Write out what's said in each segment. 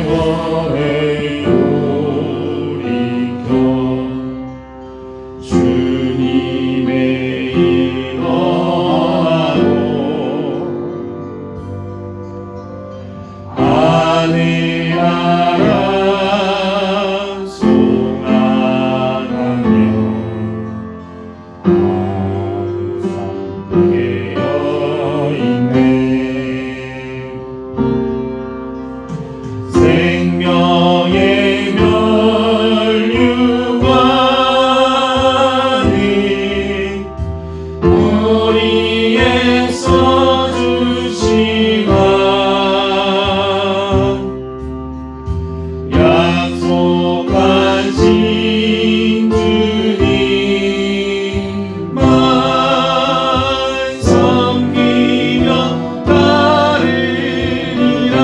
영원에 돌이켜 주님의 인원하고 아내하라 송안하며 항상 깨어있네. 생명의 면류관이 우리에서 주시간 약속하신 주님만 섬기며 따르리라.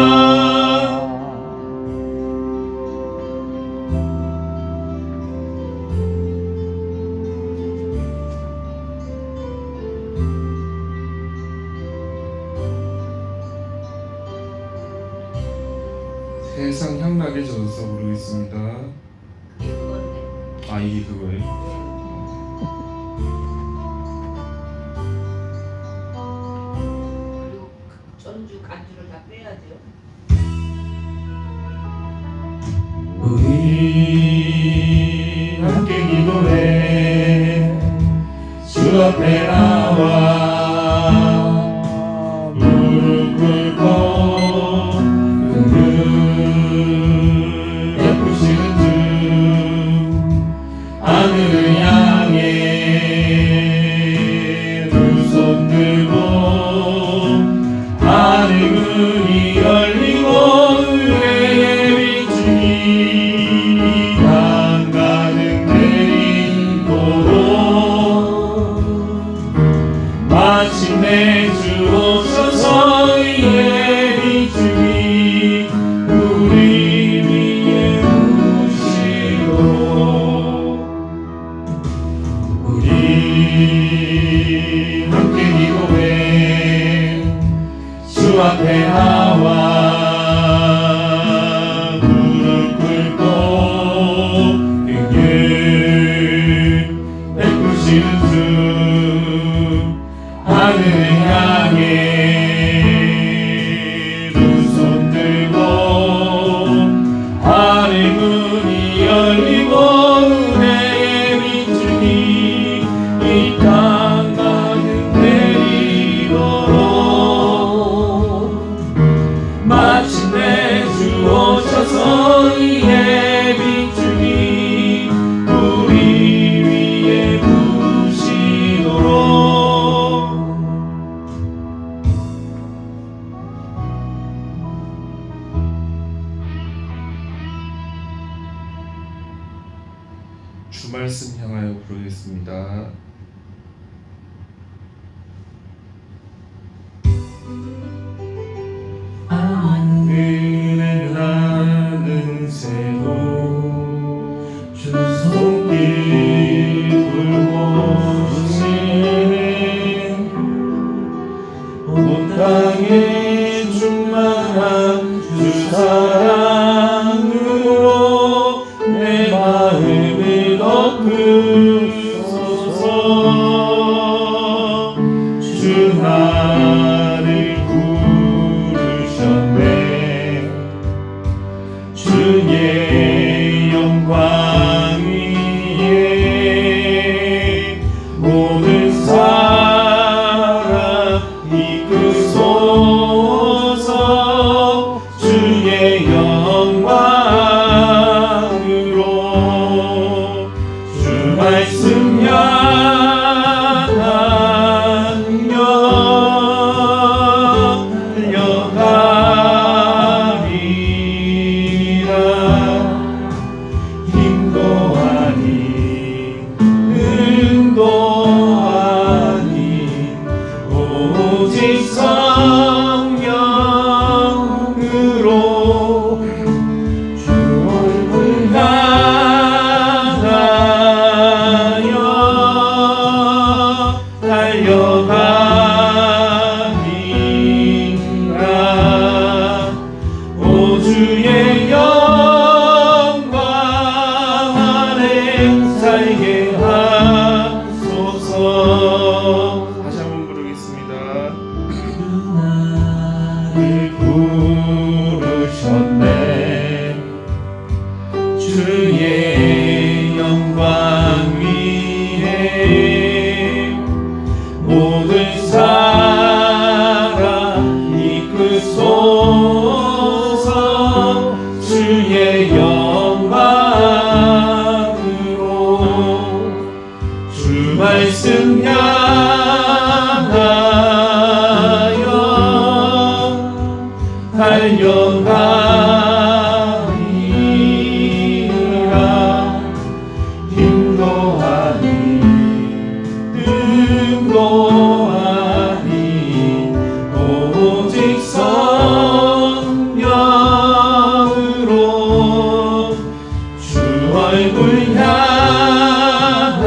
세상 향락에 젖어서 부르겠습니다. 아, 이게 그거예요? 그리고 전주 간주를 다 빼야 돼요. 우리 함께 기도해 주 앞에 나와 무릎 꿇고 베푸시는 주 하늘을 향해 두 손 들고 하늘 문이 열리고 은혜의 비추기 강 가득 내리도록 마침내 주 오셔서 의의 비추기 우리 위에 부으시도록 우리 함께 기도해 주 앞에 나와 무릎 꿇고 그게 베푸시는 주 하늘을 향해 두 손 들고 하늘 문이 열리고 은혜의 비추기 이 땅 가득 내리도록 마침내 주 오셔서 의의 비추기 우리 위에 부으시도록 주 말씀 향하여 부르겠습니다. 하늘에 나는 새도 주 손길 굴보시네 온 땅에 충만한 주 사랑으로 내 마음을 덮으소서. 주 나를 부르셨네 주의 영광 위에 모든 사람 이끄소서. 주의 영광으로 주 말씀 향하며 달려가리라. 힘도 아닌 능도 아닌 오직 성령으로 주 얼굴 향하여 달려가리라. 오 주의 달려가리라. 힘도 아니 뜸도 아니 오직 성령으로 주 얼굴 향하여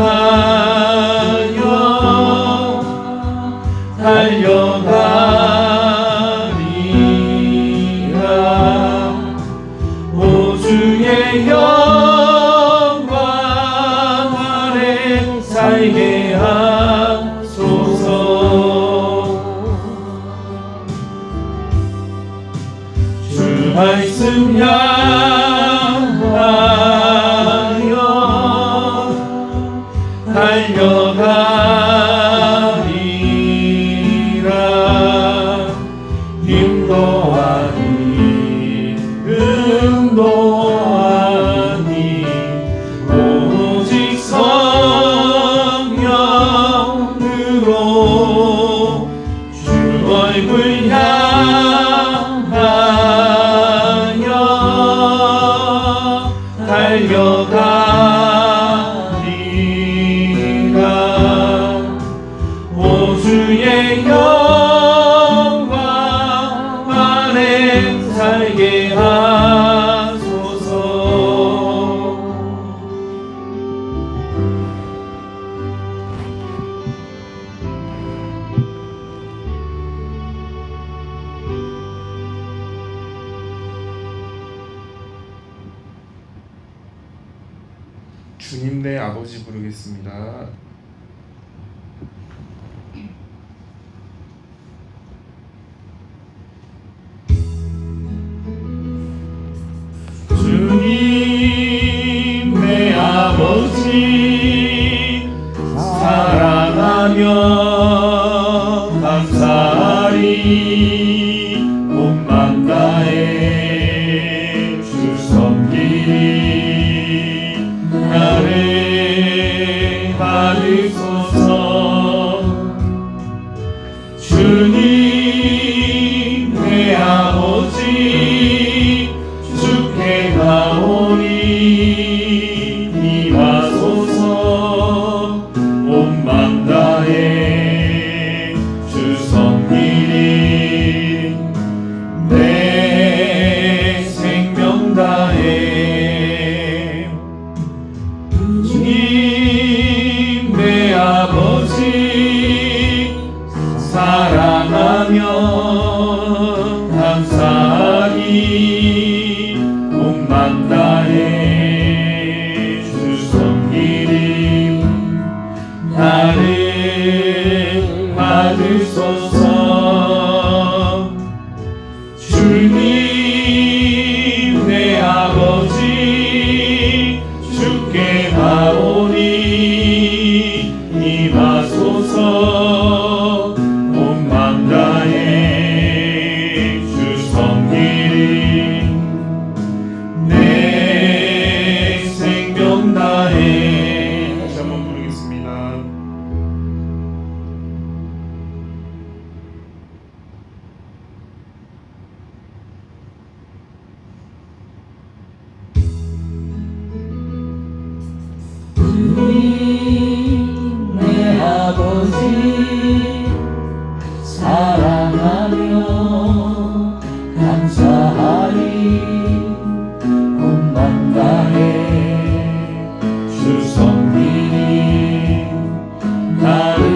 달려가리라. 오주의 영광 아래 살게 하소서. 주 말씀 향하여 달려가리라. 힘도 아니 뜸도 아니 오직 성령으로 주 얼굴 향하여 달려가리라. 오주의 영광 안에 살게 하소서. 주님 내 아버지 부르겠습니다. 주님 내 아버지 사랑하며 감사하리. 몸만 다해 주 섬기리. 나를 받으소서. 주님 내 아버지 주께 가오니 임하소서. 몸만 다해 주 섬기리. 내 생명 다해 주님 내 아버지 사랑하며 감사하리. 몸만 다해 주 섬기리. 나를 받으소서. 주님 내 아버지 주께 가오니 임하소서. 몸만 다해 주 섬기리. 내 생명 다해. 다시 한번 부르겠습니다. 주님 내 아버지 사랑하며 감사하리. 몸만 다해 주 섬기리. 나를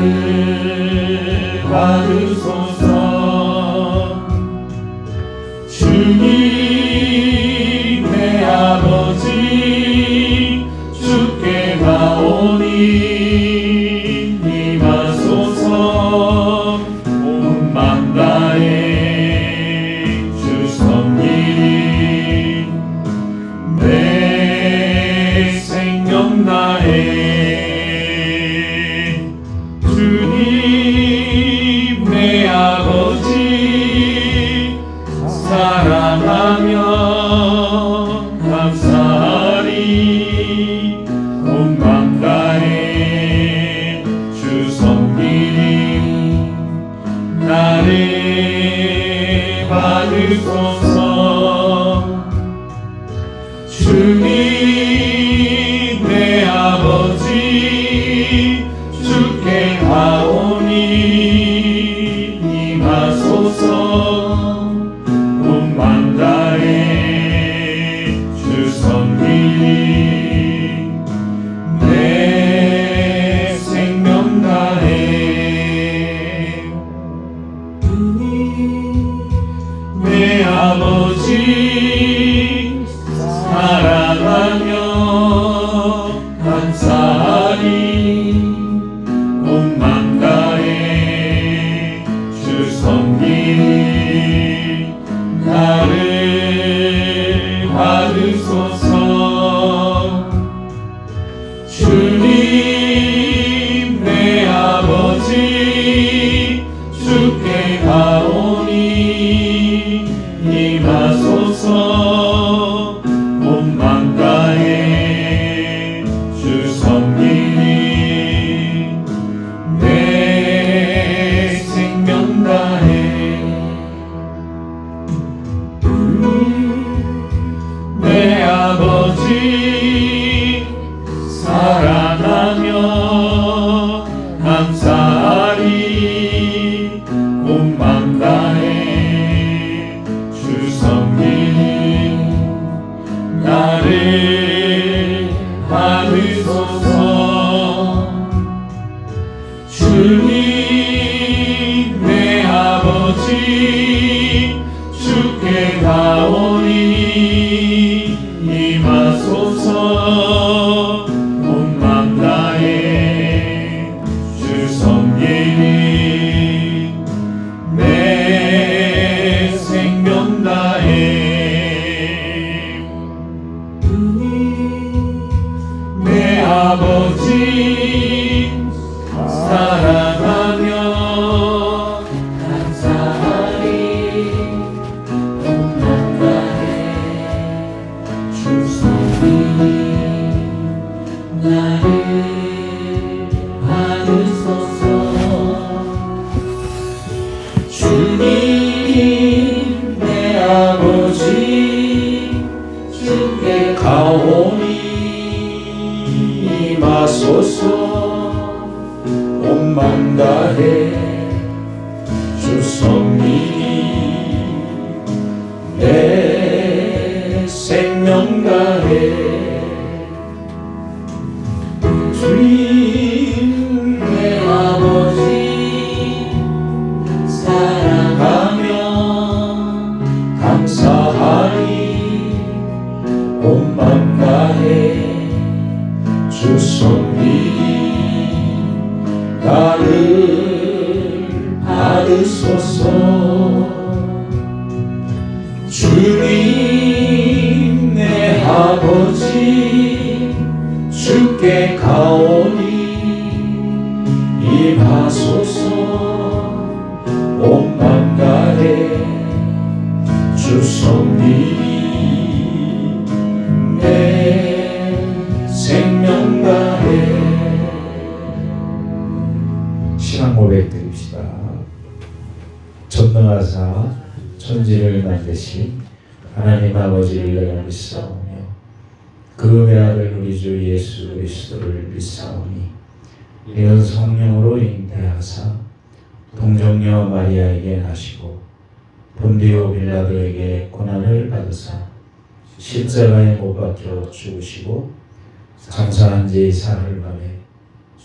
받으소서. 주님 내 아버지 주께 가오니 임하소서. 몸만 다해 주 섬기리. 내 생명 다해 주님 내 아버지 사랑하며 감사하리. 몸만 다해 주 섬기리. 나를 받으소서. 아버지 사랑하며 감사하니 온 맘 다해 주 섬기니 나를 받으소서. 주님 내 아버지 주께 가오니 임하소서. 온 맘 다해 주 섬기니 내 생명 다해 내 아버지 사랑하며 감사하리 온 맘 다해 주 섬기니 나를 받으소서. 주님 내 아버지 주께 가오니 임하소서. 온 맘 다해 주 섬기니 내 생명 다해 내 아버지 사랑하며 감사하리 온 맘 다해 주 섬기니 나를 받으소서. 주님 내 아버지 주께 가오니 임하소서. 온 맘 다해 주 섬기니 내 생명 다해 주님 내 아버지 사랑하며 감사하리 온 맘 다해 주 섬기니 나를 받으소서. 주님 내 아버지 주께 가오니 임하소서. 온 맘 다해 주 섬기니 내 생명 다해. 신앙 고백 드립시다. 전능하사 천지를 만드신 하나님 아버지를 내가 믿사오며 그 외아들 우리 주 예수 그리스도를 믿사오니 이는 성령으로 잉태하사 동정녀 마리아에게 나시고 본디오 빌라도에게 고난을 받으사 십자가에 못 박혀 죽으시고 장사한 지 사흘 만에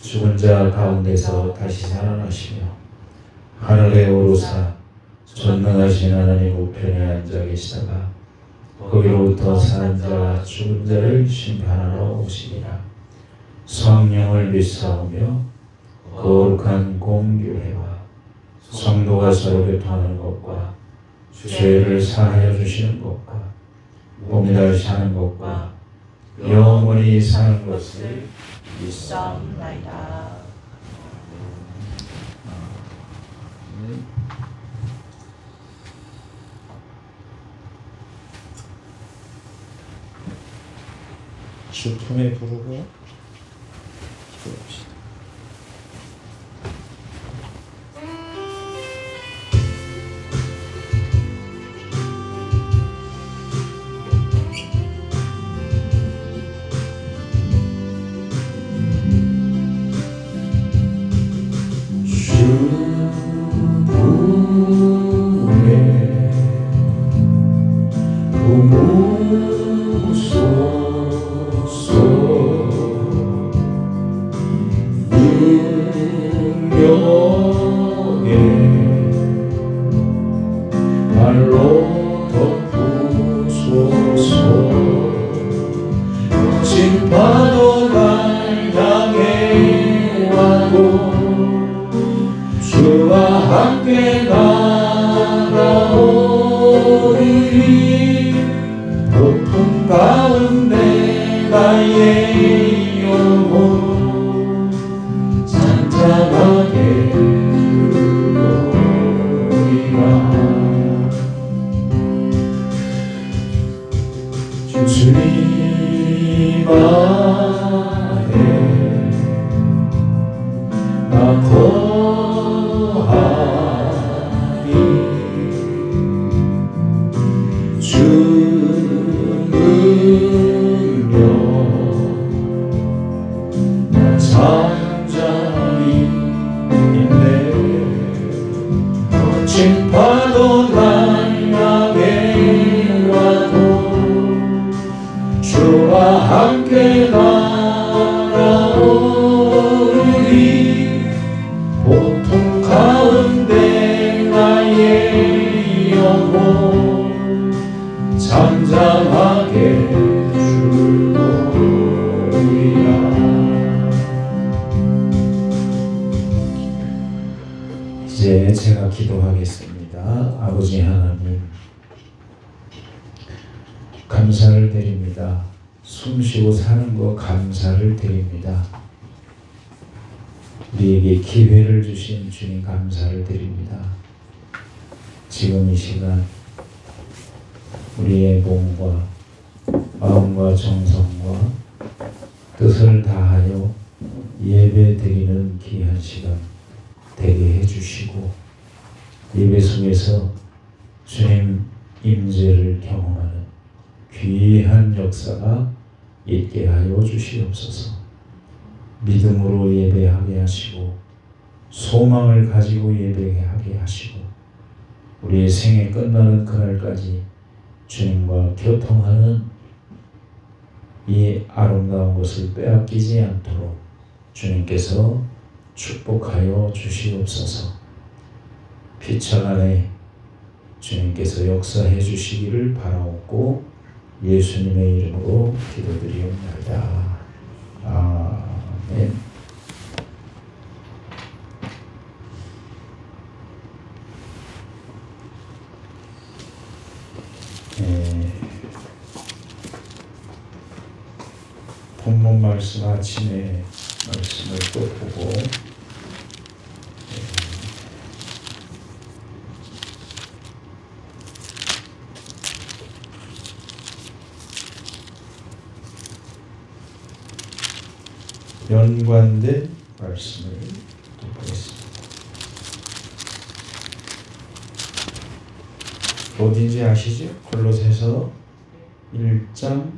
죽은 자 가운데서 다시 살아나시며 하늘에 오르사 전능하신 하나님 우편에 앉아 계시다가 거기로부터 사는 자와 죽은 자를 심판하러 오시리라. 성령을 믿사오며 거룩한 공교회와 성도가 서로 교통하는 것과 죄를 사하여 주시는 것과 몸달 사는 것과 영원히 사는 것을 믿사옵나이다. 주 품에 부르고 기도합시다. 말로 더 주님 안에 나 거하리 주 능력 나 잠잠히 있네 거친 파도 날 향해 와도 주와 함께 날아오르리 고통 가운데 나의 영혼 잠잠하게 주를 보리라. 이제 제가 기도하겠습니다. 아버지 하나님, 감사를 드립니다. 숨쉬고 사는 거 감사를 드립니다. 우리에게 기회를 주신 주님 감사를 드립니다. 지금 이 시간 우리의 몸과 마음과 정성과 뜻을 다하여 예배 드리는 귀한 시간 되게 해주시고 예배 속에서 주님 임재를 경험하는 귀한 역사가 있게 하여 주시옵소서. 믿음으로 예배하게 하시고 소망을 가지고 예배하게 하시고 우리의 생애 끝나는 그날까지 주님과 교통하는 이 아름다운 것을 빼앗기지 않도록 주님께서 축복하여 주시옵소서. 피차 안에 주님께서 역사해 주시기를 바라옵고 예수님의 이름으로 기도드리옵나이다. 아멘. 본문 말씀 아침에 말씀을 또 보고 연관된 말씀을 또 보겠습니다. 어딘지 아시죠? 골로새서 1장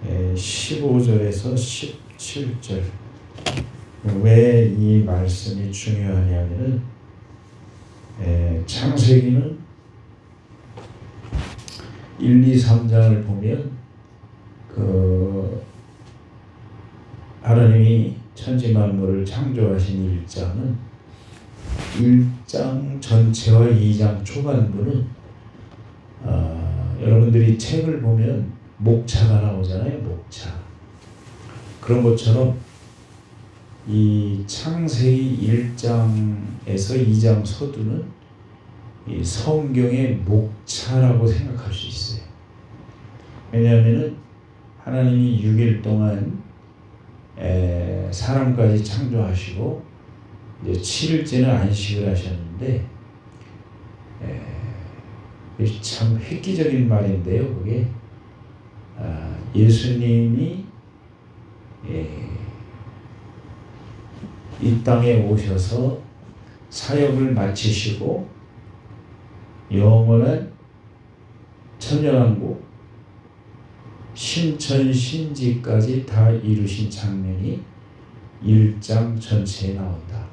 15절에서 17절. 왜 이 말씀이 중요하냐면은 창세기는 1, 2, 3장을 보면 하나님이 천지 만물을 창조하신 1장은 1장 전체와 2장 초반부는 여러분들이 책을 보면 목차가 나오잖아요. 목차. 그런 것처럼 이 창세기 1장에서 2장 서두는 이 성경의 목차라고 생각할 수 있어요. 왜냐하면 하나님이 6일 동안 사람까지 창조하시고 이제 7일째는 안식을 하셨는데 참 획기적인 말인데요. 그게 예수님이 이 땅에 오셔서 사역을 마치시고 영원한 천년왕국 신천신지까지 다 이루신 장면이 1장 전체에 나온다.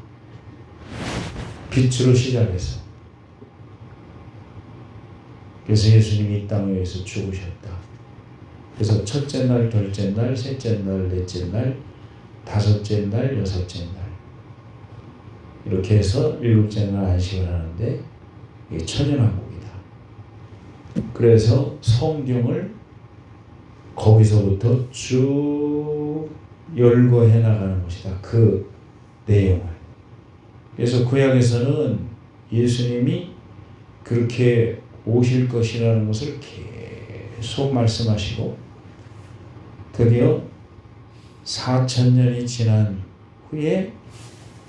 빛으로 시작해서. 그래서 예수님이 이 땅에 위해서 죽으셨다. 그래서 첫째 날, 둘째 날, 셋째 날, 넷째 날, 다섯째 날, 여섯째 날 이렇게 해서 일곱째 날 안식을 하는데 이게 천년왕국이다. 그래서 성경을 거기서부터 쭉 열거해 나가는 것이다. 그 내용을. 그래서 구약에서는 예수님이 그렇게 오실 것이라는 것을 계속 말씀하시고 드디어 4000년이 지난 후에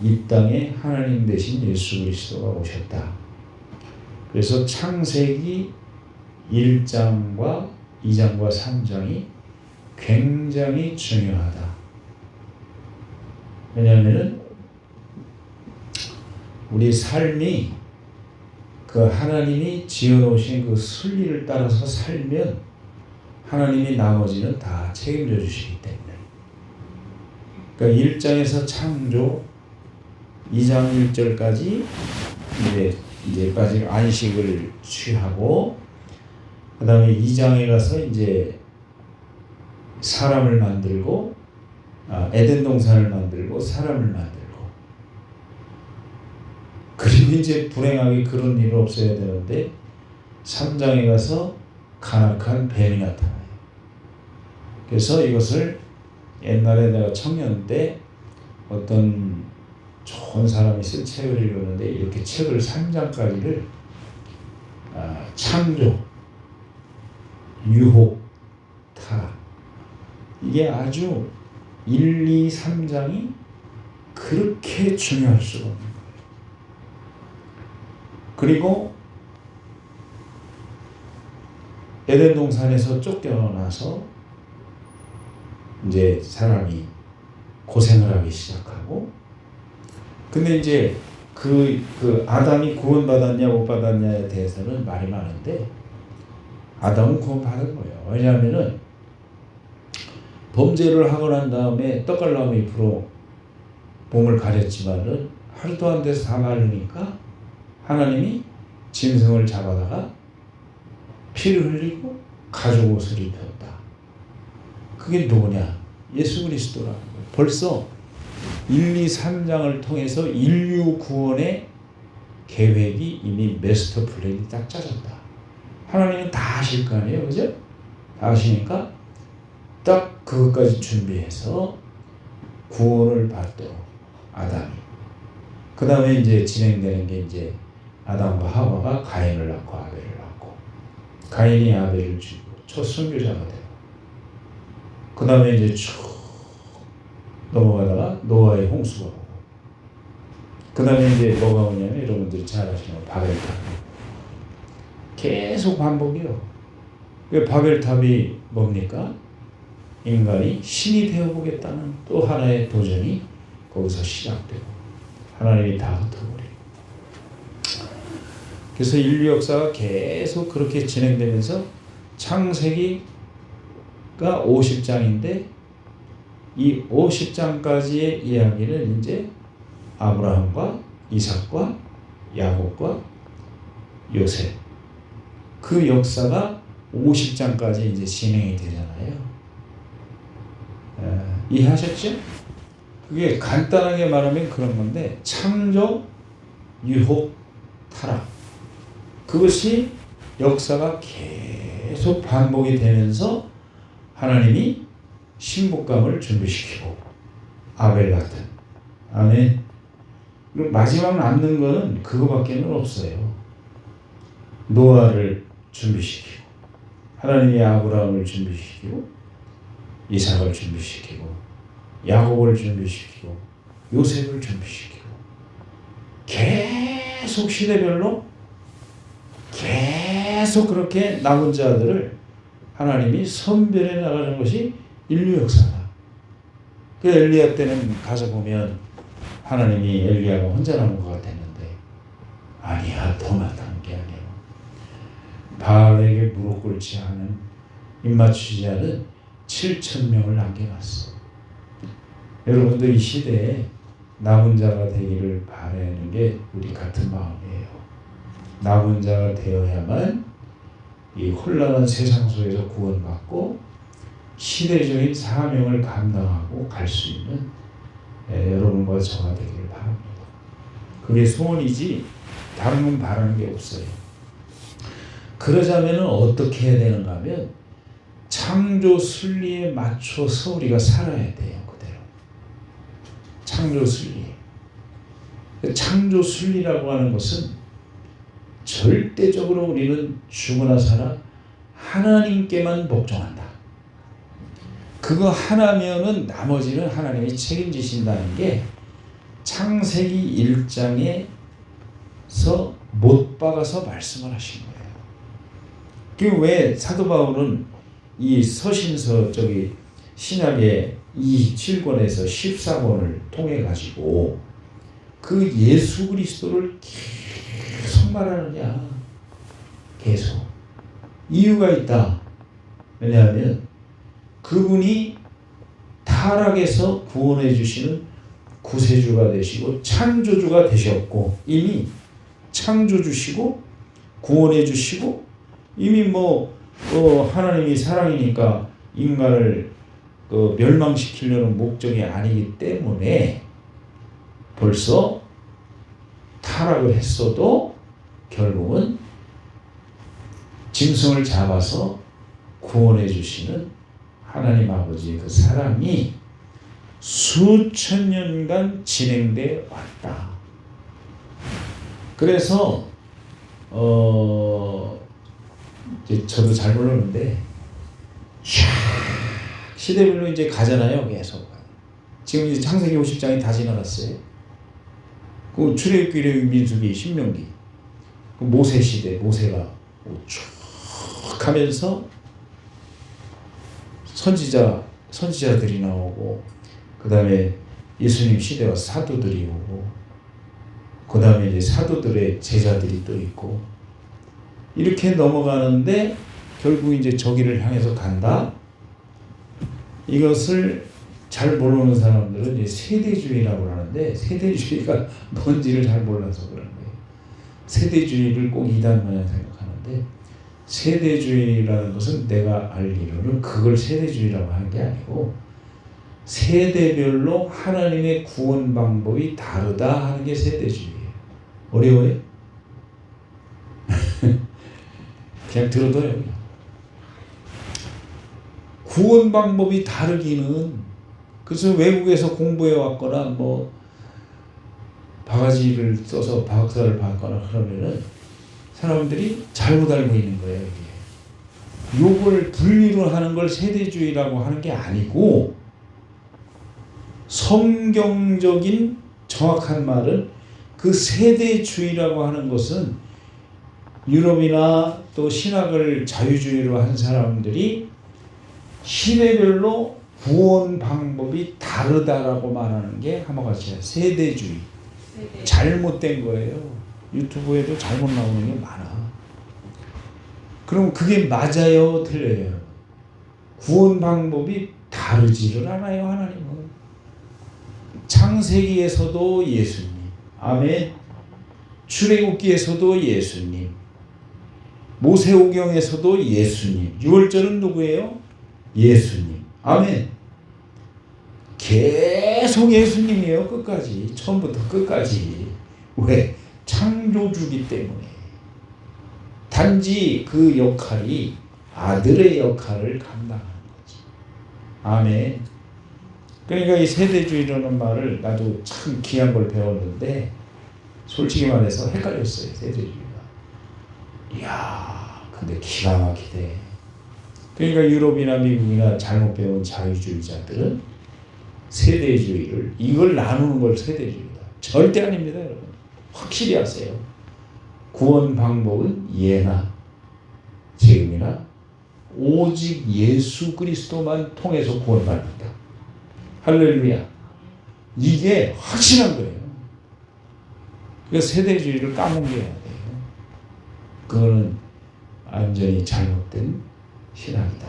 이 땅에 하나님 되신 예수 그리스도가 오셨다. 그래서 창세기 1장과 2장과 3장이 굉장히 중요하다. 왜냐하면 우리 삶이 그 하나님이 지어놓으신 그 순리를 따라서 살면 하나님이 나머지는 다 책임져 주시기 때문에. 그러니까 1장에서 창조, 2장 1절까지 이제 빠진 안식을 취하고, 그 다음에 2장에 가서 이제 사람을 만들고, 에덴 동산을 만들고 사람을 만들고, 그리고 이제 불행하게 그런 일 없어야 되는데 3장에 가서 간악한 뱀이 나타나요. 그래서 이것을 옛날에 내가 청년 때 어떤 좋은 사람이 쓴 책을 읽었는데, 이렇게 책을 3장까지를 창조, 유혹, 타락, 이게 아주 1, 2, 3장이 그렇게 중요할 수가 없는 거예요. 그리고 에덴 동산에서 쫓겨나서 이제 사람이 고생을 하기 시작하고, 근데 이제 그 아담이 구원받았냐 못 받았냐에 대해서는 말이 많은데, 아담은 구원받은 거예요. 왜냐하면은 범죄를 하고 난 다음에 떡갈나무 잎으로 몸을 가렸지만은 하루도 안 돼서 다 마르니까 하나님이 짐승을 잡아다가 피를 흘리고 가죽 옷을 입혔다. 그게 누구냐? 예수 그리스도라는 거예요. 벌써 1, 2, 3장을 통해서 인류 구원의 계획이 이미 마스터 플랜이 딱 짜졌다. 하나님은 다 아실 거 아니에요, 그죠? 다 아시니까 딱 그것까지 준비해서 구원을 받도록 아담이. 그 다음에 이제 진행되는 게 이제 아담과 하와가 가인을 낳고 아벨을 낳고, 가인이 아벨을 죽이고 첫 선교자가 되고, 그 다음에 이제 쭉 넘어가다가 노아의 홍수가 오고, 그 다음에 이제 뭐가 오냐면 여러분들이 잘 아시는 바벨탑. 계속 반복이요. 바벨탑이 뭡니까? 인간이 신이 되어보겠다는 또 하나의 도전이 거기서 시작되고, 하나님이 다 흩어버리고. 그래서 인류 역사가 계속 그렇게 진행되면서 창세기가 50장인데 이 50장까지의 이야기는 이제 아브라함과 이삭과 야곱과 요셉, 그 역사가 50장까지 이제 진행이 되잖아요. 이해하셨죠? 그게 간단하게 말하면 그런 건데, 창조, 유혹, 타락, 그것이 역사가 계속 반복이 되면서 하나님이 신복감을 준비시키고, 아벨 같은. 아멘. 그리고 마지막 남는 거는 그거밖에는 없어요. 노아를 준비시키고, 하나님이 아브라함을 준비시키고, 이삭을 준비시키고, 야곱을 준비시키고, 요셉을 준비시키고, 계속 시대별로 계속 그렇게 남은 자들을 하나님이 선별해 나가는 것이 인류 역사다. 그 엘리야 때는 가서 보면 하나님이 엘리야가 혼자 남은 것 같았는데, 아니야, 더 많다는 게 아니에요. 바알에게 무릎 꿇지 않은, 입맞추지 않은 7,000명을 남겨놨어. 여러분들 이 시대에 남은 자가 되기를 바라는 게 우리 같은 마음이에요. 남은 자가 되어야만 이 혼란한 세상 속에서 구원받고 시대적인 사명을 감당하고 갈 수 있는 여러분과 저가 되기를 바랍니다. 그게 소원이지 다른 건 바라는 게 없어요. 그러자면 어떻게 해야 되는가 하면 창조 순리에 맞춰서 우리가 살아야 돼요. 그대로. 창조 순리. 창조 순리라고 하는 것은 절대적으로 우리는 죽으나 살아 하나님께만 복종한다. 그거 하나면은 나머지는 하나님이 책임지신다는 게 창세기 1장에서 못 박아서 말씀을 하신 거예요. 그 왜 사도 바울은 이 서신서 신약의 이 7권에서 14권을 통해 가지고 그 예수 그리스도를 계속 말하느냐. 계속. 이유가 있다. 왜냐하면 그분이 타락에서 구원해 주시는 구세주가 되시고 창조주가 되셨고, 이미 창조주시고 구원해 주시고, 이미 하나님이 사랑이니까 인간을 멸망시키려는 목적이 아니기 때문에 벌써 타락을 했어도 결국은 짐승을 잡아서 구원해 주시는 하나님 아버지의 그 사랑이 수천 년간 진행돼 왔다. 그래서 이제 저도 잘 모르는데 시대별로 이제 가잖아요. 계속. 지금 이제 창세기 50장이 다 지나갔어요. 그 출애굽기, 민수기, 신명기, 그 모세 시대, 모세가 쭉 하면서 선지자들이 나오고, 그 다음에 예수님 시대와 사도들이 오고, 그 다음에 이제 사도들의 제자들이 또 있고, 이렇게 넘어가는데 결국 이제 저기를 향해서 간다. 이것을 잘 모르는 사람들은 이제 세대주의라고 하는데, 세대주의가 뭔지를 잘 몰라서 그런 거예요. 세대주의를 꼭 이단만 생각하는데, 세대주의라는 것은 내가 알기로는 그걸 세대주의라고 하는 게 아니고, 세대별로 하나님의 구원 방법이 다르다 하는 게 세대주의예요. 어려워요? 그냥 들어둬요. 구원 방법이 다르기는, 그래서 외국에서 공부해 왔거나 바가지를 써서 박사를 받거나 그러면은 사람들이 잘못 알고 있는 거예요. 이게. 요걸 분리로 하는 걸 세대주의라고 하는 게 아니고, 성경적인 정확한 말은 그 세대주의라고 하는 것은 유럽이나 또 신학을 자유주의로 한 사람들이 시대별로 구원 방법이 다르다라고 말하는 게 하나같이 세대주의. 잘못된 거예요. 유튜브에도 잘못 나오는 게 많아. 그럼 그게 맞아요, 틀려요? 구원 방법이 다르지를 않아요. 하나님은 창세기에서도 예수님, 아멘. 출애굽기에서도 예수님, 모세오경에서도 예수님, 유월절은 누구예요? 예수님, 아멘. 계속 예수님이에요. 끝까지, 처음부터 끝까지. 왜? 창조주기 때문에. 단지 그 역할이 아들의 역할을 감당하는 거지. 아멘. 그러니까 이 세대주의라는 말을 나도 참 귀한 걸 배웠는데, 솔직히 말해서 헷갈렸어요. 세대주의가. 이야, 근데 기가 막히대. 그러니까 유럽이나 미국이나 잘못 배운 자유주의자들은 세대주의를, 이걸 나누는 걸 세대주의다. 절대 아닙니다, 여러분. 확실히 하세요. 구원 방법은 예나 지금이나 오직 예수 그리스도만 통해서 구원받는다. 할렐루야. 이게 확실한 거예요. 그래서 세대주의를 까먹어야 돼요. 그거는 완전히 잘못된 신앙이다.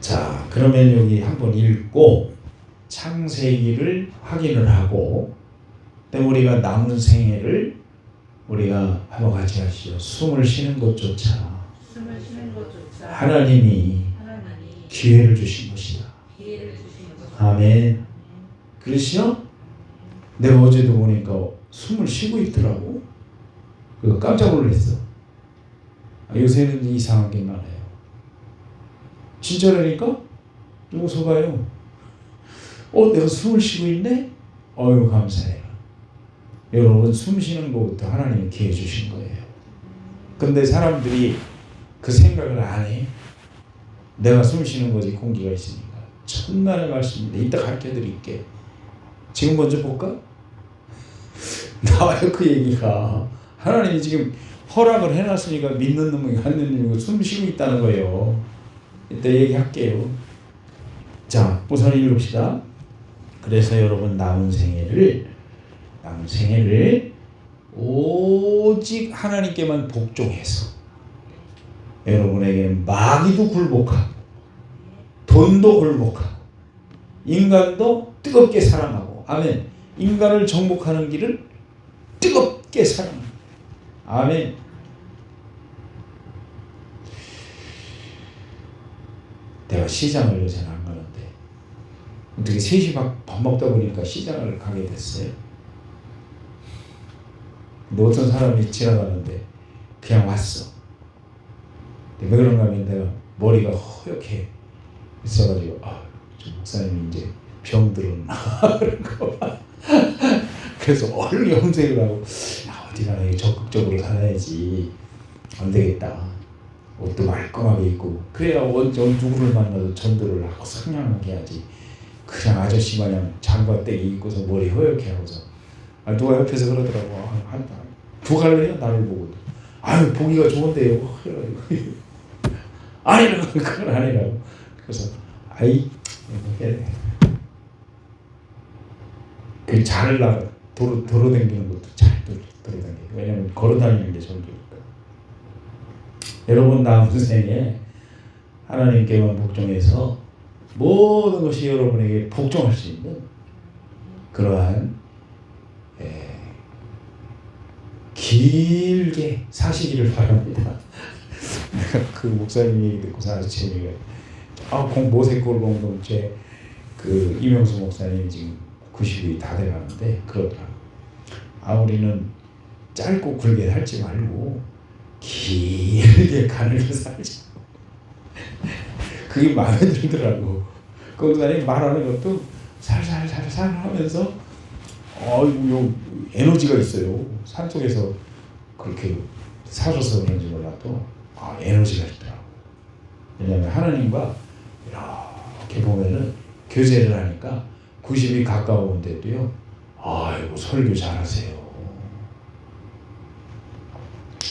자, 그러면 여기 한번 읽고 창세기를 확인을 하고, 그다음에 우리가 남은 생애를 우리가 한번 같이 하시죠. 숨을 쉬는 것조차 하나님이 기회를 주신 것이다. 아멘. 그러시죠? 내가 어제도 보니까 숨을 쉬고 있더라고. 그거 깜짝 놀랐어. 요새는 이상한 게 많아요. 진짜라니까? 웃어봐요. 내가 숨을 쉬고 있네? 어휴, 감사해요. 여러분, 숨 쉬는 것부터 하나님이 기회 주신 거예요. 근데 사람들이 그 생각을 안 해. 내가 숨 쉬는 거지, 공기가 있으니까. 천만의 말씀입니다. 이따 가르쳐 드릴게. 지금 먼저 볼까? 나와요, 그 얘기가. 하나님이 지금 허락을 해놨으니까 믿는 놈이 갖는 놈이고 숨 쉬고 있다는 거예요. 이따 얘기할게요. 자, 우선 읽읍시다. 그래서 여러분 남은 생애를 오직 하나님께만 복종해서 여러분에게는 마귀도 굴복하고 돈도 굴복하고 인간도 뜨겁게 사랑하고 아멘. 인간을 정복하는 길을 뜨겁게 사랑합니다. 아멘. 내가 시장을 요새는 안 가는데 어떻게 3시 밥 먹다 보니까 시장을 가게 됐어요. 근데 어떤 사람이 지나가는데 그냥 왔어. 근데 왜 그런가 하면 내가 머리가 허옇게 있어가지고 저 목사님이 이제 병 들었나 그런 거 봐. 그래서 얼른 염색을 하고 어디 가나 적극적으로 살아야지 안 되겠다. 옷도 말끔하게 입고 그래야 누구를 만나도 전도를 하고 상냥하게 하지. 그냥 아저씨 마냥 장바떼기 입고서 머리 허옇게 하고서 누가 옆에서 그러더라고. 부갈래요? 나를 보고. 아유 보기가 좋은데요. 아니라고 그건 아니라고. 그래서 그 잘 나가 도로 다니는 것도 잘 도로 다니고 왜냐면 걸어 다니는 게 전도니까. 여러분 남은 생에 하나님께만 복종해서 모든 것이 여러분에게 복종할 수 있는 그러한 길게 사시기를 바랍니다. 내가 그 목사님 얘기 듣고서 아주 재미가 모세골 공동체 그 이명수 목사님 지금 90이 다 돼가는데 그러더라고. 우리는 짧고 굵게 살지 말고 길게 가늘게 살자. 그게 마음에 들더라고. 그 목사님 말하는 것도 살살 하면서 에너지가 있어요. 산속에서 그렇게 사셔서 그런지 몰라도 에너지가 있더라고. 왜냐하면 하나님과 이렇게 보면은 교제를 하니까 90이 가까운데도요. 아이고 설교 잘하세요.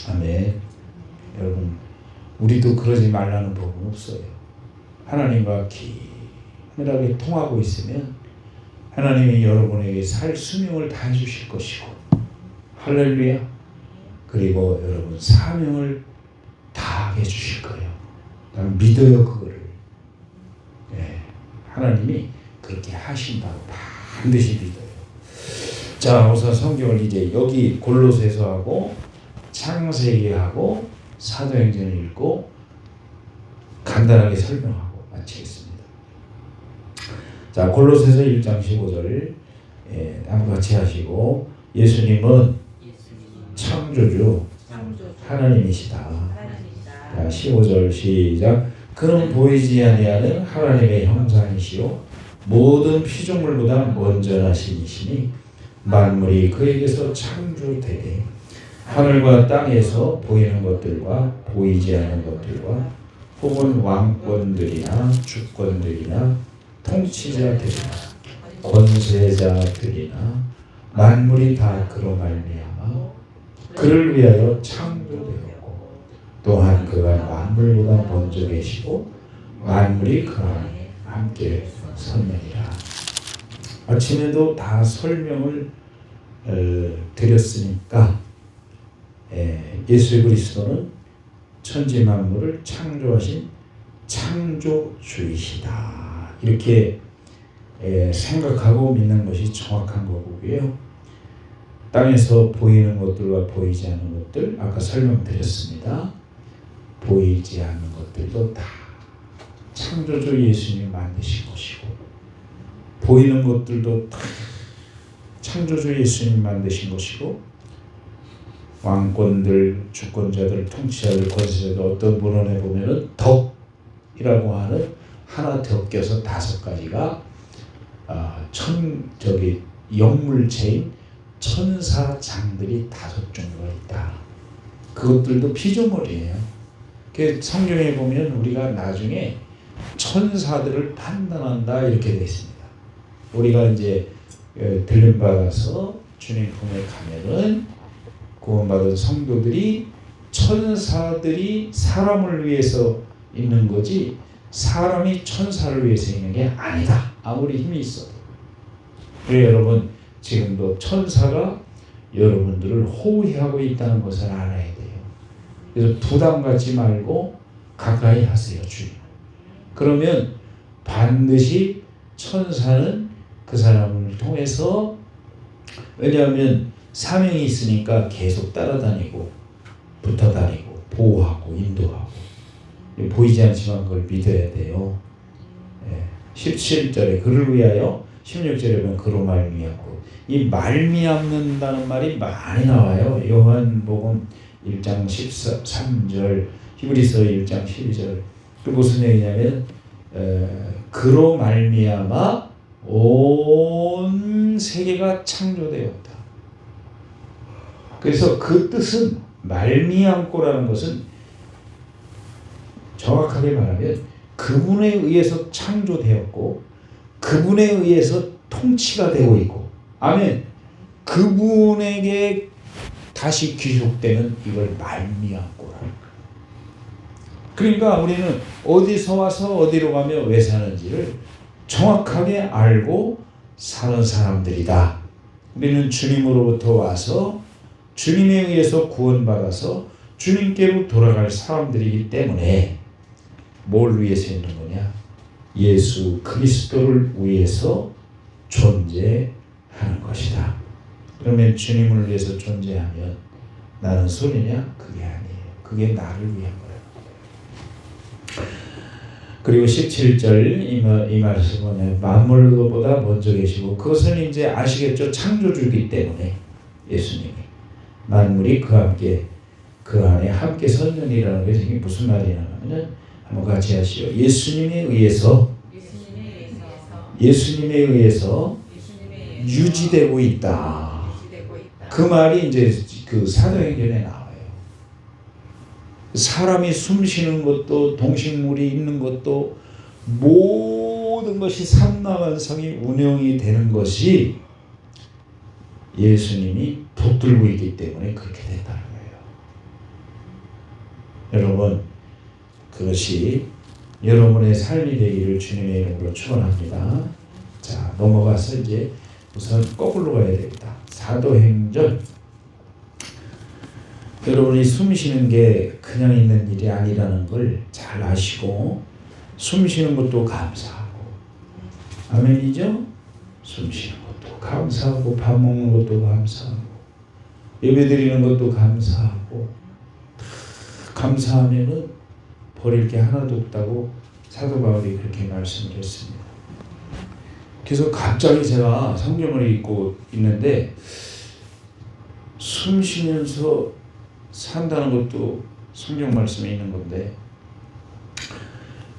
아멘. 여러분 우리도 그러지 말라는 법은 없어요. 하나님과 긴밀하게 통하고 있으면 하나님이 여러분에게 살 수명을 다해 주실 것이고 할렐루야. 그리고 여러분 사명을 다하게 주실 거예요. 난 믿어요 그거를. 하나님이 그렇게 하신다고 반드시 믿어요. 자, 우선 성경을 이제 여기 골로새서하고 창세기하고 사도행전을 읽고 간단하게 설명하고 마치겠습니다. 자, 골로새서 1장 15절 한번 같이 하시고 예수님은 창조주 하나님이시다. 자, 15절 시작. 그는 보이지 아니하는 하나님의 형상이시요 모든 피조물보다 먼저 나신 이시니 만물이 그에게서 창조되되 하늘과 땅에서 보이는 것들과 보이지 않는 것들과 혹은 왕권들이나 주권들이나 통치자들이나 권세자들이나 만물이 다 그로 말미암아 그를 위하여 창조되었고 또한 그가 만물보다 먼저 계시고 만물이 그 안에 함께 선명이라. 아침에도 다 설명을 드렸으니까 예수 그리스도는 천지 만물을 창조하신 창조주이시다. 이렇게 생각하고 믿는 것이 정확한 거고요. 땅에서 보이는 것들과 보이지 않는 것들 아까 설명드렸습니다. 보이지 않는 것들도 다 창조주 예수님이 만드신 것이고 보이는 것들도 다 창조주 예수님이 만드신 것이고 왕권들, 주권자들, 통치자들, 권세자들 어떤 문헌에 보면은 덕이라고 하는 하나 더 껴서 5가지가 영물체인 천사장들이 5종류가 있다. 그것들도 피조물이에요. 그 성경에 보면 우리가 나중에 천사들을 판단한다 이렇게 되어 있습니다. 우리가 이제 들림 받아서 주님 품에 가면은 구원받은 성도들이 천사들이 사람을 위해서 있는 거지 사람이 천사를 위해서 있는 게 아니다. 아무리 힘이 있어도. 그래서 여러분 지금도 천사가 여러분들을 호위하고 있다는 것을 알아야 돼요. 그래서 부담 갖지 말고 가까이 하세요. 주님. 그러면 반드시 천사는 그 사람을 통해서 왜냐하면 사명이 있으니까 계속 따라다니고 붙어다니고 보호하고 인도하고 보이지 않지만 그걸 믿어야 돼요. 17절에 그를 위하여 16절에 보면 그로 말미암고 이 말미암는다는 말이 많이 나와요. 요한복음 1장 13절 히브리서 1장 12절 그 무슨 얘기냐면 그로 말미암아 온 세계가 창조되었다. 그래서 그 뜻은 말미암고라는 것은 정확하게 말하면 그분에 의해서 창조되었고 그분에 의해서 통치가 되고 있고 아멘. 그분에게 다시 귀속되는 이걸 말미암고라는 거예요. 그러니까 우리는 어디서 와서 어디로 가며 왜 사는지를 정확하게 알고 사는 사람들이다. 우리는 주님으로부터 와서 주님에 의해서 구원받아서 주님께로 돌아갈 사람들이기 때문에 뭘 위해서 있는 거냐? 예수 그리스도를 위해서 존재하는 것이다. 그러면 주님을 위해서 존재하면 나는 손이냐? 그게 아니에요. 그게 나를 위한 거예요. 그리고 17절 이 말씀은 뭐냐? 만물보다 먼저 계시고 그것은 이제 아시겠죠? 창조주이기 때문에 예수님이 만물이 그와 함께 그 안에 함께 섰느니라는 것이 이게 무슨 말이냐면 한번 같이 하시오. 예수님에 의해서 유지되고 있다. 그 말이 이제 그 사도행전에 나와요. 사람이 숨쉬는 것도 동식물이 있는 것도 모든 것이 삼라만상이 운영이 되는 것이 예수님이 붙들고 있기 때문에 그렇게 된다는 거예요. 여러분 그것이 여러분의 삶이 되기를 주님의 이름으로 축원합니다. 자 넘어가서 이제 우선 거꾸로 가야 되겠다. 사도행전 여러분이 숨 쉬는 게 그냥 있는 일이 아니라는 걸 잘 아시고 숨 쉬는 것도 감사하고 아멘이죠? 숨 쉬는 것도 감사하고 밥 먹는 것도 감사하고 예배 드리는 것도 감사하고 감사하면은 버릴 게 하나도 없다고 사도 바울이 그렇게 말씀을 했습니다. 그래서 갑자기 제가 성경을 읽고 있는데 숨 쉬면서 산다는 것도 성경 말씀에 있는 건데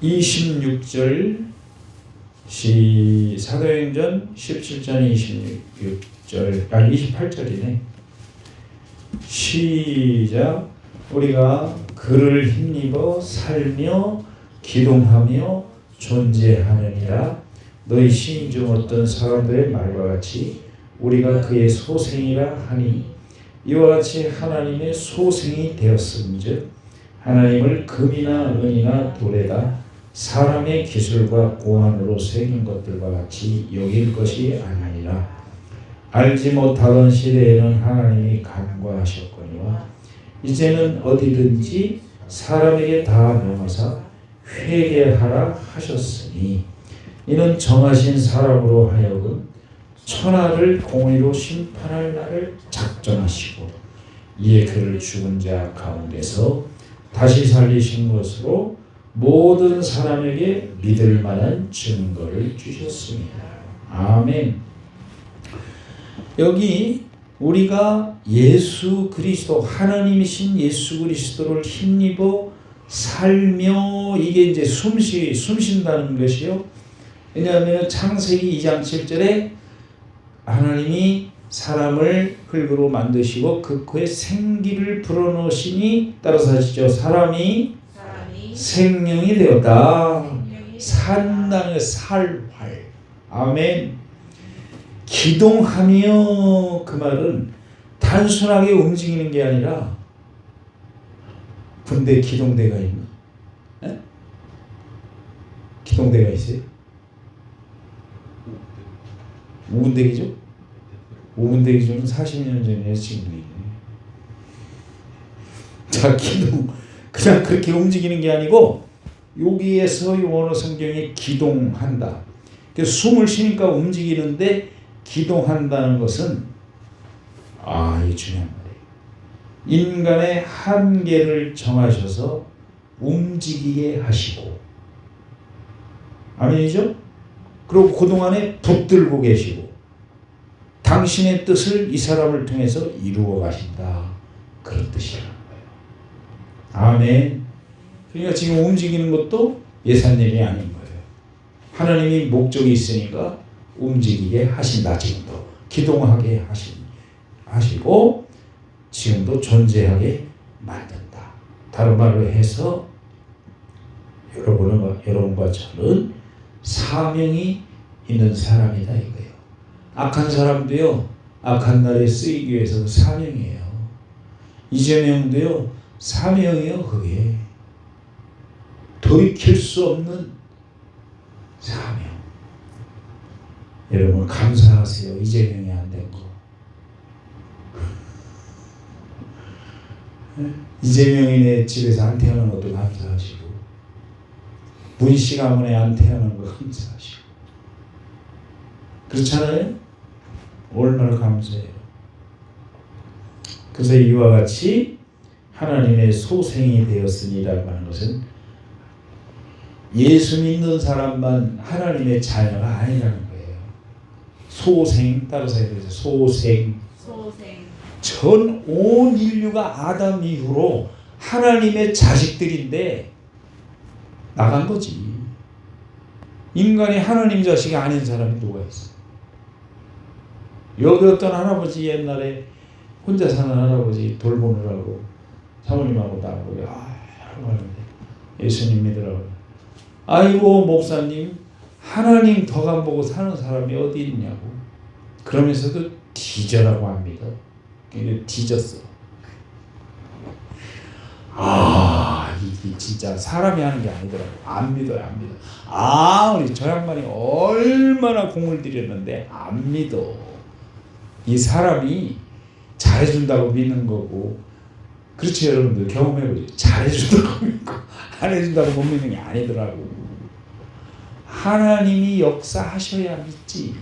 26절 사도행전 17장 26절 28절이네. 시작. 우리가 그를 힘입어 살며 기동하며 존재하느니라. 너희 시인 중 어떤 사람들의 말과 같이 우리가 그의 소생이라 하니 이와 같이 하나님의 소생이 되었음즉 하나님을 금이나 은이나 돌에다 사람의 기술과 고안으로 새긴 것들과 같이 여길 것이 아니니라. 알지 못하던 시대에는 하나님이 간과하셨거니와 이제는 어디든지 사람에게 다 명하사 회개하라 하셨으니 이는 정하신 사람으로 하여금 천하를 공의로 심판할 날을 작정하시고 이에 그를 죽은 자 가운데서 다시 살리신 것으로 모든 사람에게 믿을 만한 증거를 주셨습니다. 아멘. 여기 우리가 예수 그리스도 하나님이신 예수 그리스도를 힘입어 살며 이게 이제 숨쉰다는 것이요. 왜냐하면 창세기 2장 7절에 하나님이 사람을 흙으로 만드시고 그 코에 생기를 불어넣으시니 따라서 하시죠. 사람이 생명이 되었다. 산다는 살활. 아멘. 기동하며 그 말은 단순하게 움직이는 게 아니라 군대 기동대가 있나? 에? 기동대가 있어요? 5군대 기조? 5군대 기조는 40년 전이에요. 지금도 있네. 자, 기동 그냥 그렇게 움직이는 게 아니고 여기에서 원어 성경에 기동한다. 그래서 숨을 쉬니까 움직이는데 기동한다는 것은 이 중요한 말이에요. 인간의 한계를 정하셔서 움직이게 하시고 아멘이죠? 그리고 그동안에 붙들고 계시고 당신의 뜻을 이 사람을 통해서 이루어 가신다. 그런 뜻이라는 거예요. 아멘. 그러니까 지금 움직이는 것도 예산일이 아닌 거예요. 하나님이 목적이 있으니까 움직이게 하신다. 지금도 기동하게 하시고 지금도 존재하게 만든다. 다른 말로 해서 여러분과 저는 사명이 있는 사람이다 이거예요. 악한 사람도요, 악한 날에 쓰이기 위해서 사명이에요. 이재명도요, 사명이에요. 그게 돌이킬 수 없는 사명. 여러분 감사하세요. 이재명이 안 된 거. 이재명이네 집에서 안 태어난 것도 감사하시고 문씨 가문에 안 태어난 거 감사하시고 그렇잖아요? 얼마나 감사해요. 그래서 이와 같이 하나님의 소생이 되었으니라고 하는 것은 예수 믿는 사람만 하나님의 자녀가 아니라는 거예요. 소생, 따라서 해야 되죠. 소생. 전 온 인류가 아담 이후로 하나님의 자식들인데 나간 거지. 인간이 하나님 자식이 아닌 사람이 누가 있어? 여기 어떤 할아버지 옛날에 혼자 사는 할아버지 돌보느라고 사모님하고 나하고 하고 하는데 예수님 믿으라고. 아이고 목사님 하나님 덕안 보고 사는 사람이 어디 있냐고. 그러면서도 뒤져라고 합니다. 이게 뒤졌어. 이게 진짜 사람이 하는 게 아니더라고. 안 믿어요. 우리 저 양반이 얼마나 공을 들였는데 안 믿어. 이 사람이 잘해준다고 믿는 거고, 그렇지 여러분들 경험해보죠. 잘해준다고 믿고 안 해준다고 못 믿는 게 아니더라고. 하나님이 역사하셔야 믿지.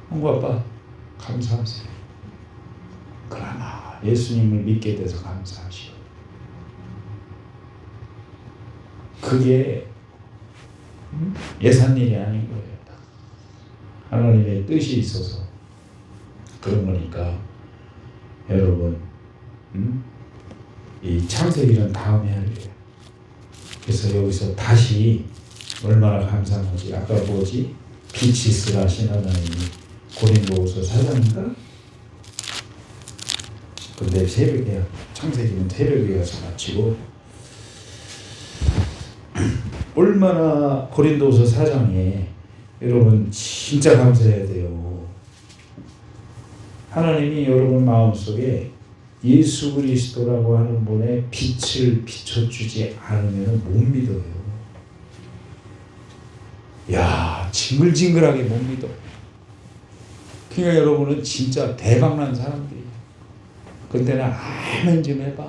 엄마 아빠 감사하세요. 그러나 예수님을 믿게 돼서 감사하시오. 그게 예산일이 아닌 거예요. 하나님의 뜻이 있어서 그런 거니까 여러분 이 창세기는 다음에 할 일이에요. 그래서 여기서 다시 얼마나 감사한지. 아까 뭐지? 빛이 있으라 하신 하나님이 고린도후서 4장인가? 근데 새벽에 창세기는 새벽에 가서 마치고 얼마나 고린도후서 4장에 여러분 진짜 감사해야 돼요. 하나님이 여러분 마음속에 예수 그리스도라고 하는 분의 빛을 비춰주지 않으면 못 믿어요. 징글징글하게 못 믿어. 그러니까 여러분은 진짜 대박난 사람들이에요. 근데 아멘 좀 해봐.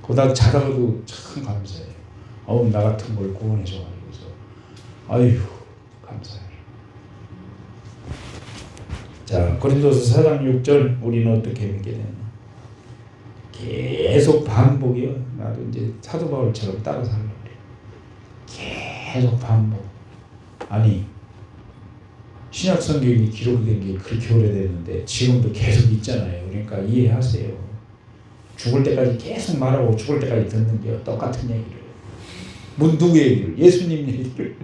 그러다 자다가도 참 감사해요. 나 같은 걸 구원해줘가지고서 아유 감사해요. 자, 고린도서 4장 6절 우리는 어떻게 믿게 되나? 계속 반복이요. 나도 이제 사도 바울처럼 따라 살려고 그래. 계속 반복. 아니 신약 성경이 기록된 게 그렇게 오래됐는데 지금도 계속 있잖아요. 그러니까 이해하세요. 죽을 때까지 계속 말하고 죽을 때까지 듣는 게 똑같은 얘기를. 누구 얘기를? 예수님 얘기를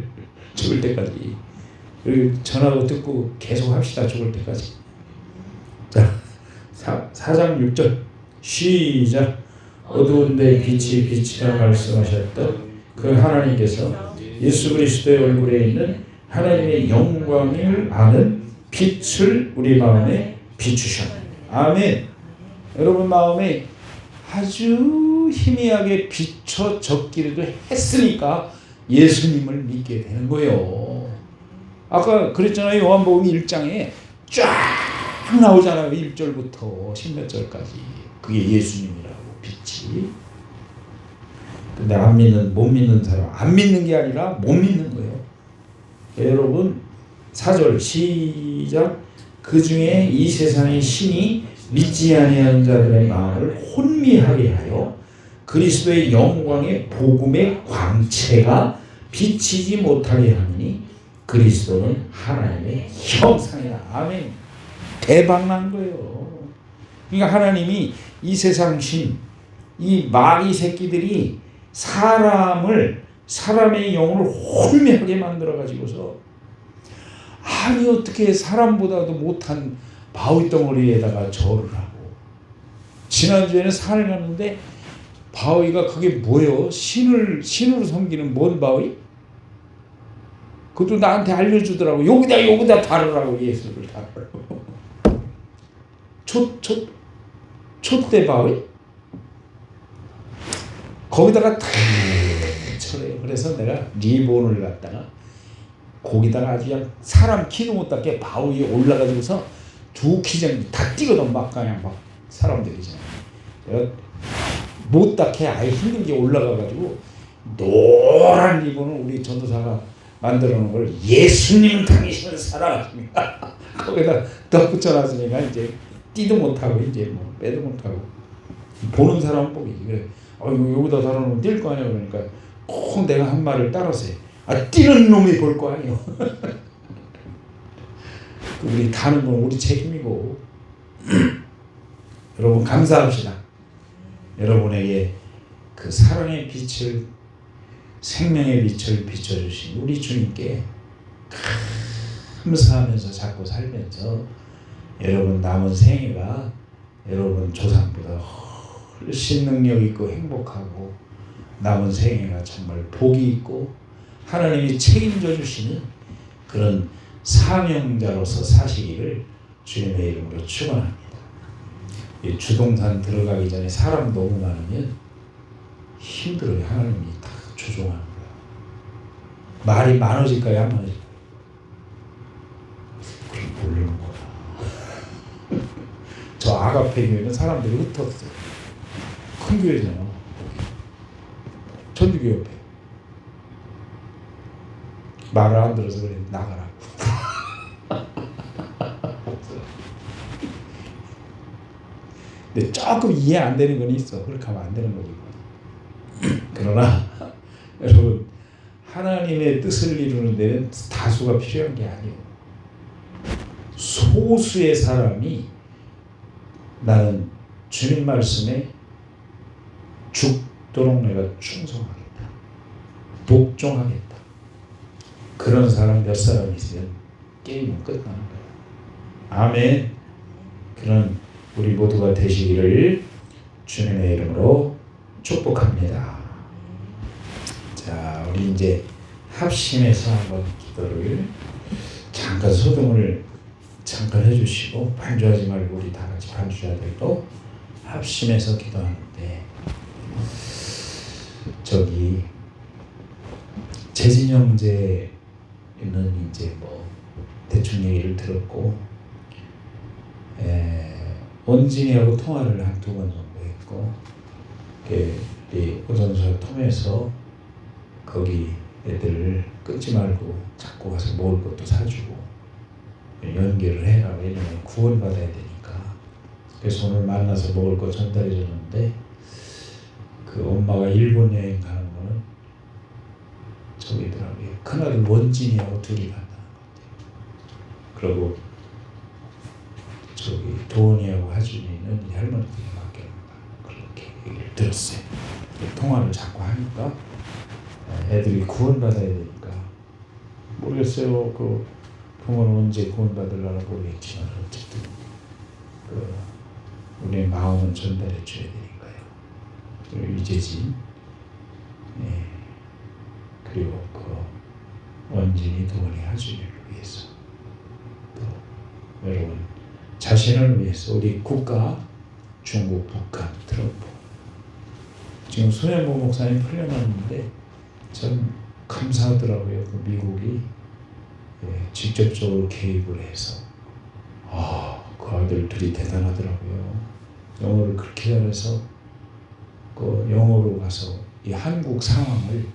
죽을 때까지. 그리고 전하고 듣고 계속 합시다. 죽을 때까지. 자, 4장 6절 시작. 어두운 데 빛이 빛이라 말씀하셨던 그 하나님께서 예수 그리스도의 얼굴에 있는 하나님의 영광을 아는 빛을 우리 마음에 비추셨다. 아멘. 여러분 마음에 아주 희미하게 비춰졌기라도 했으니까 예수님을 믿게 되는 거예요. 아까 그랬잖아요. 요한복음 1장에 쫙 나오잖아요. 1절부터 10몇 절까지. 그게 예수님이라고, 빛이. 근데 못 믿는 사람, 안 믿는 게 아니라 못 믿는 거예요. 여러분 4절 시작. 그 중에 이 세상의 신이 믿지 아니하는 자들의 마음을 혼미하게 하여 그리스도의 영광의 복음의 광채가 비치지 못하게 하니 그리스도는 하나님의 형상이다. 아멘. 대박난 거예요. 그러니까 하나님이 이 세상 신, 이 마귀 새끼들이 사람의 영혼을 혼미하게 만들어 가지고서 아니 어떻게 사람보다도 못한 바위 덩어리에다가 절을 하고, 지난주에는 산을 갔는데 바위가 그게 뭐예요? 신으로 섬기는 뭔 바위? 그것도 나한테 알려주더라고. 여기다 다루라고, 예수를 다루라고. 촛대 바위? 거기다가 다 쳐요. 그래서 내가 리본을 갖다가 거기다가 아주 그냥 사람 키도 못 닿게 바위에 올라가지고서 두 키장 다 뛰거든. 막 그냥 막 사람들이잖아요. 내가 못 닿게 아예 힘들게 올라가가지고 노란 리본을 우리 전도사가 만들어 놓은 걸 예수님은 당신을 사랑하십니까? 거기다 덧붙여놨으니까 이제 뛰도 못하고 이제 뭐 빼도 못하고 보는 사람은 보기지. 그래. 여기다 달아놓으면 뛸 거 아니야. 그러니까 꼭 내가 한 말을 따라서 해. 뛰는 놈이 볼 거 아니에요. 우리 가는 건 우리 책임이고. 여러분 감사합시다. 여러분에게 그 사랑의 빛을, 생명의 빛을 비춰주신 우리 주님께 감사하면서 자꾸 살면서 여러분 남은 생애가 여러분 조상보다 훨씬 능력 있고 행복하고 남은 생애가 정말 복이 있고 하나님이 책임져 주시는 그런 사명자로서 사시기를 주님의 이름으로 축원합니다. 이 주동산 들어가기 전에 사람 너무 많으면 힘들어요. 하나님이 다 조종하는 거야. 말이 많아질까요? 안 많아질까요? 그럼 모르는 거야. 저 아가페 교회는 사람들이 흩었어요. 큰 교회잖아요. 천주교 옆에. 말을 안 들어서 그래. 나가라고. 근데 조금 이해 안 되는 건 있어. 그렇게 하면 안 되는 거지. 그러나 여러분 하나님의 뜻을 이루는 데는 다수가 필요한 게 아니에요. 소수의 사람이 나는 주님 말씀에 죽도록 내가 충성하겠다. 복종하겠다. 그런 사람 몇 사람 있으면 게임은 끝나는 거예요. 아멘. 그런 우리 모두가 되시기를 주님의 이름으로 축복합니다. 자, 우리 이제 합심해서 한번 기도를 잠깐 소동을 잠깐 해주시고 반주하지 말고 우리 다 같이 반주자들도 합심해서 기도하는데 저기 재진 형제는 이제 뭐 대충 얘기를 들었고 원진이하고 통화를 한 2번 정도 했고 우리 오전사 통해서 거기 애들 끊지 말고 자꾸 가서 먹을 것도 사주고 연결을 해라. 왜냐면 구원받아야 되니까. 그래서 오늘 만나서 먹을 거 전달해 줬는데 그 엄마가 일본 여행 가는 거는 저기더라고요. 큰아들 원진이하고 둘이 간다는 것 같아요. 그리고 저기 도원이하고 하준이는 이 할머니들이 맡겨놓는다. 그렇게 얘기를 들었어요. 통화를 자꾸 하니까 애들이 구원받아야 되니까 모르겠어요. 그 부모는 언제 구원받으려나 모르겠지만 어쨌든 우리의 마음은 전달해 줘야 되니까요. 그리고 유재진 그리고 그 원진이 도원이 하준이를 위해서 또 여러분 자신을 위해서 우리 국가 중국, 북한, 트럼프. 지금 손현보 목사님 풀려났는데 참 감사하더라고요. 그 미국이 직접적으로 개입을 해서 그 아들들이 대단하더라고요. 영어를 그렇게 잘해서 그 영어로 가서 이 한국 상황을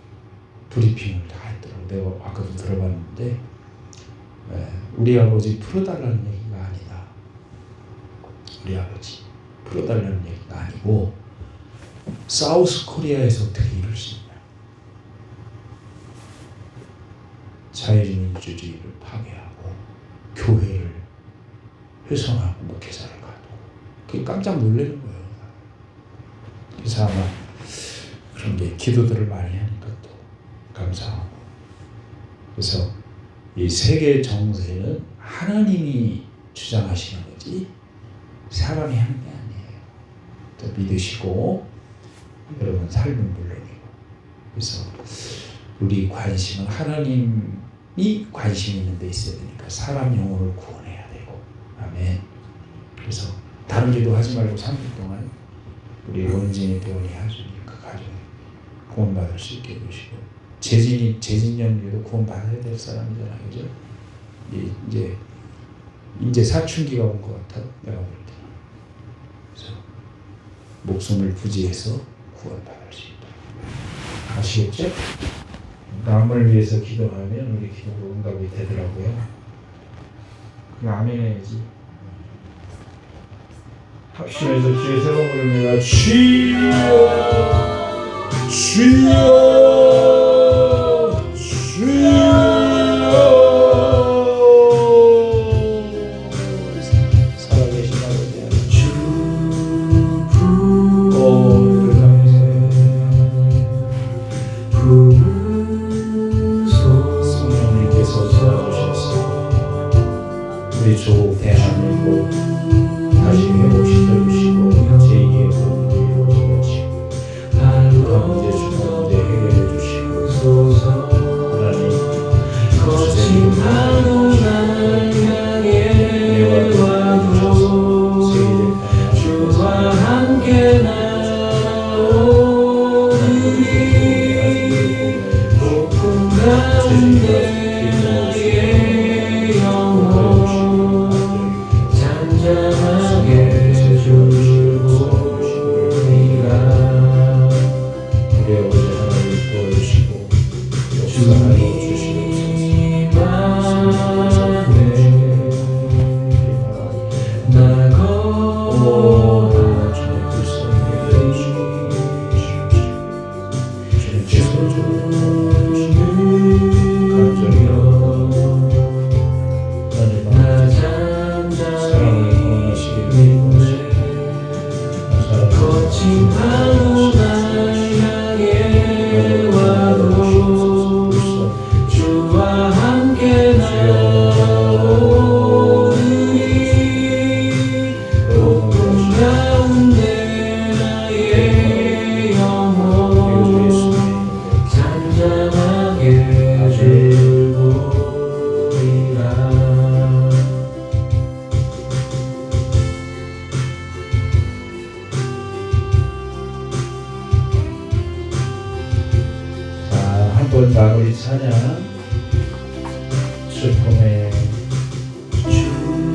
브리핑을 다 했더라고요. 내가 아까도 들어봤는데 우리 아버지 풀어달라는 얘기가 아니다. 우리 아버지 풀어달라는 얘기가 아니고 사우스 코리아에서 어떻게 이룰 수 있냐. 자유민주주의를 파괴하고 교회를 훼손하고 목회자를 가두고 그게 깜짝 놀라는 거예요. 그래서 아마 그런 게 기도들을 많이 하니까 또 감사하고. 그래서 이 세계 정세는 하나님이 주장하시는 거지 사람이 하는 게 아니에요. 또 믿으시고 여러분 삶은 물론이고. 그래서 우리 관심은 하나님이 관심 있는 데 있어야 되니까 사람 영혼을 구원해야 되고. 아멘. 그래서 다른 기도 하지 말고 3분 동안 우리 원진이 대원이 하주니 그 가정에 구원받을 수 있게 해주시고, 재진 형님도 구원받아야 될 사람이잖아요. 그죠? 이제 사춘기가 온 것 같아. 내가 볼 때. 그래서 목숨을 부지해서 구원받을 수 있다. 아시겠죠? 남을 위해서 기도하면 우리 기도가 응답이 되더라고요. 그냥 아멘 해야지. 합심해서 주의 새로운 부릅니다. 주여 주여 주여. 살아계신 아버지 성령님께서 도와주셔서 우리 조국 대한민국 다시 회복시켜주시고 제2의 복음을 이루어지게 하시고 문제 중간 문제 해결해 주시고 하나님 거친 하루 날 향해 와주셔서 세계를 주와 함께 나오니 복음 가운데 나의 영혼 잠잠하게 해주시고 우리가 우리 아버지 하나님 도와주시고 역사하여 주시옵소서. 나고 주님 불쌍히 해주시옵소서. 주님께서 도와주시고 간절히요 거친 하루 날 향해 와도 주와 함께 나오니 복음 가운데 나의 영혼 잠잠하게 해주리라. 한번 마무리 찬양 슬픔의 주는요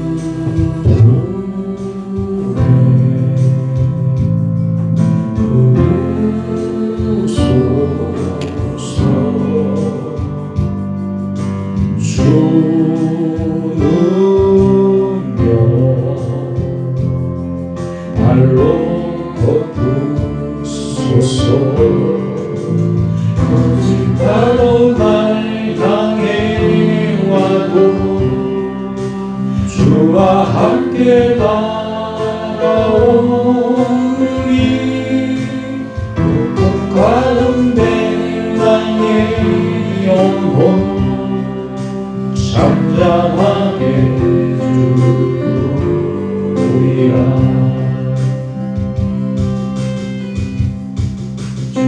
말로 걷소서. 바로 날 향해 와도 주와 함께 나아오니 복음 가운데 나의 영혼 잠잠하게 해주리라.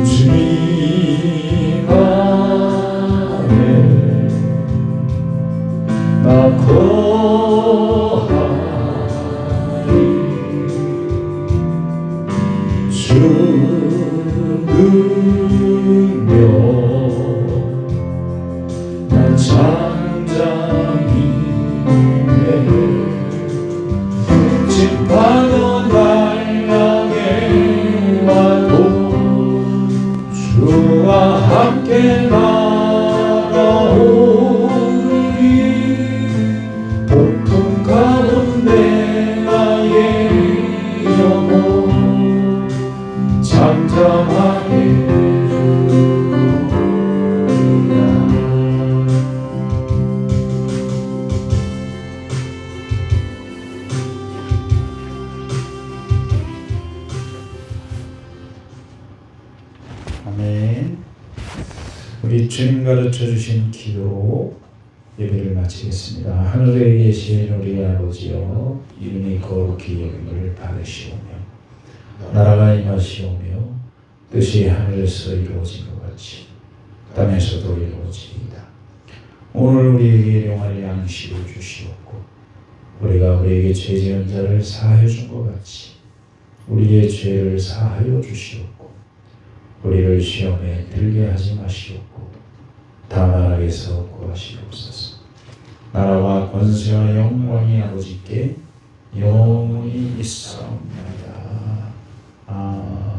주님 안에 나 거하리 부르며 난 잠잠히네 짚파도 날 향해 와도 주와 함께 날아오르리 고통 가운데 나의 영혼 잠잠하게 주구나. 아멘. 우리 주님 가르쳐 주신 기도로 예배를 마치겠습니다. 하늘에 계신 우리 아버지여, 이름이 거룩히 여김을 받으시오며 나라가 임하시오며 뜻이 하늘에서 이루어진 것 같이 땅에서도 이루어지이다. 오늘 우리에게 일용할 양식을 주시옵고 우리가 우리에게 죄 지은 자를 사하여 준 것 같이 우리의 죄를 사하여 주시옵고 우리를 시험에 들게 하지 마시옵고 다만 악에서 구하시옵소서. 나라와 권세와 영광이 아버지께 영원히 있사옵나이다. 아멘.